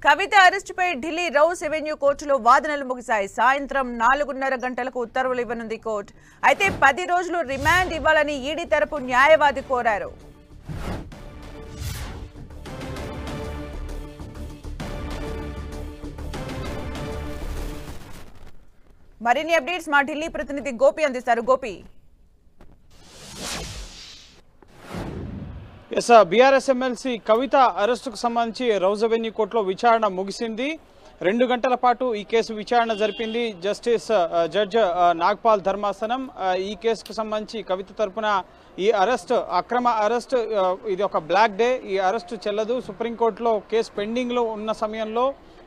కవిత అరెస్టుపై Delhi rows avenue కోర్టులో వాదనలు ముగిశాయి. సాయంత్రం 4:30 గంటలకు ఉత్తర్వులు ఇవ్వనుంది కోర్టు. అయితే 10 రోజులు రిమాండ్ ఇవ్వాలని ఈడీ తరపు న్యాయవాది కోరారు. మరిన్ని అప్డేట్స్ మా ఢిల్లీ ప్రతినిధి గోపి అందిస్తారు. గోపి, బీఆర్ఎస్ ఎమ్మెల్సీ కవిత అరెస్టుకు సంబంధించి రౌస్ ఎవెన్యూ కోర్టులో విచారణ ముగిసింది. 2 గంటల పాటు ఈ కేసు విచారణ జరిపింది జడ్జ్ నాగ్పాల్ ధర్మాసనం. ఈ కేసుకు సంబంధించి కవిత తరపున ఈ అరెస్ట్ అక్రమ అరెస్ట్ ఇది ఒక బ్లాక్ డే, ఈ అరెస్టు చెల్లదు. సుప్రీంకోర్టులో కేసు పెండింగ్లో ఉన్న సమయంలో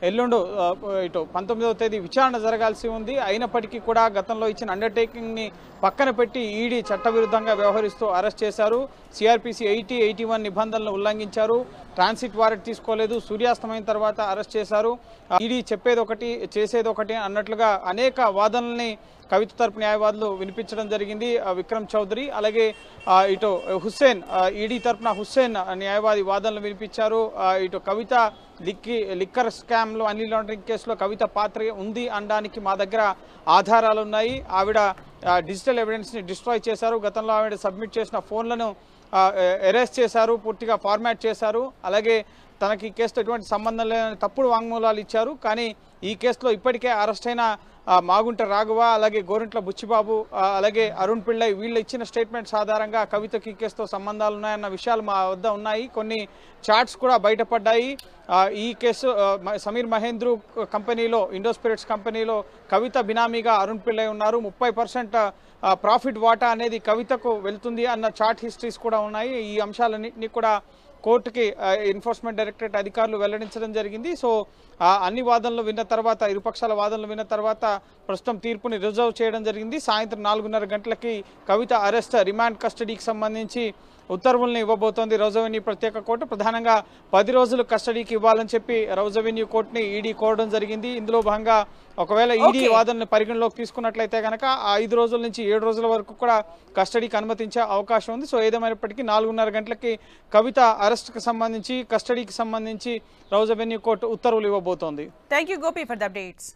ఎల్లుండు ఇటు 19వ తేదీ విచారణ జరగాల్సి ఉంది. అయినప్పటికీ కూడా గతంలో ఇచ్చిన అండర్టేకింగ్ని పక్కన పెట్టి ఈడీ చట్టవిరుద్ధంగా వ్యవహరిస్తూ అరెస్ట్ చేశారు. సిఆర్పిసి 80-81 నిబంధనలను ఉల్లంఘించారు. ట్రాన్సిట్ వారెంట్ తీసుకోలేదు. సూర్యాస్తమైన తర్వాత అరెస్ట్ చేశారు. ఈడీ చెప్పేది ఒకటి చేసేది ఒకటి అన్నట్లుగా అనేక వాదనల్ని కవిత తరపు న్యాయవాదులు వినిపించడం జరిగింది. విక్రమ్ చౌదరి అలాగే ఇటు హుస్సేన్, ఈడీ తరపున హుస్సేన్ న్యాయవాది వాదనలు వినిపించారు. ఇటు కవిత లిక్కర్ స్కామ్లో మనీ లాండరింగ్ కేసులో కవిత పాత్ర ఉంది అనడానికి మా దగ్గర ఆధారాలు ఉన్నాయి. ఆవిడ డిజిటల్ ఎవిడెన్స్ని డిస్ట్రాయ్ చేశారు. గతంలో ఆవిడ సబ్మిట్ చేసిన ఫోన్లను ఎరేస్ చేశారు, పూర్తిగా ఫార్మాట్ చేశారు. అలాగే తనకి ఈ కేసుతో ఎటువంటి సంబంధం లేని తప్పుడు వాంగ్మూలాలు ఇచ్చారు. కానీ ఈ కేసులో ఇప్పటికే అరెస్ట్ అయిన మాగుంట రాఘవ, అలాగే గోరింట్ల బుచ్చిబాబు, అలాగే అరుణ్ పిళ్ళై వీళ్ళు ఇచ్చిన స్టేట్మెంట్స్ ఆధారంగా కవితకి ఈ కేసుతో సంబంధాలు ఉన్నాయన్న విషయాలు మా వద్ద ఉన్నాయి. కొన్ని చాట్స్ కూడా బయటపడ్డాయి. ఈ కేసు సమీర్ మహేంద్రు కంపెనీలో, ఇండోస్పిరిట్స్ కంపెనీలో కవిత బినామీగా అరుణ్ పిళ్ళై ఉన్నారు. 30% ప్రాఫిట్ వాటా అనేది కవితకు వెళ్తుంది అన్న చాట్ హిస్టరీస్ కూడా ఉన్నాయి. ఈ అంశాలన్నింటినీ కూడా కోర్టుకి ఎన్ఫోర్స్మెంట్ డైరెక్టరేట్ అధికారులు వెల్లడించడం జరిగింది. సో అన్ని వాదనలు విన్న తర్వాత, ఇరుపక్షాల వాదనలు విన్న తర్వాత ప్రస్తుతం తీర్పుని రిజర్వ్ చేయడం జరిగింది. సాయంత్రం 4:30 గంటలకి కవిత అరెస్ట్, రిమాండ్ కస్టడీకి సంబంధించి ఉత్తర్వులను ఇవ్వబోతోంది రౌస్ ఎవెన్యూ ప్రత్యేక కోర్టు. ప్రధానంగా 10 రోజులు కస్టడీకి ఇవ్వాలని చెప్పి రౌస్ ఎవెన్యూ కోర్టుని ఈడీ కోరడం జరిగింది. ఇందులో భాగంగా ఒకవేళ ఈడీ వాదనను పరిగణలోకి తీసుకున్నట్లయితే కనుక 5 రోజుల నుంచి 7 రోజుల వరకు కూడా కస్టడీకి అనుమతించే అవకాశం ఉంది. సో ఏదేమైనప్పటికీ 4:30 గంటలకి కవిత అరెస్ట్కి సంబంధించి, కస్టడీకి సంబంధించి రౌస్ ఎవెన్యూ కోర్టు ఉత్తర్వులు ఇవ్వబోతోంది. Thank you Gopi for the updates.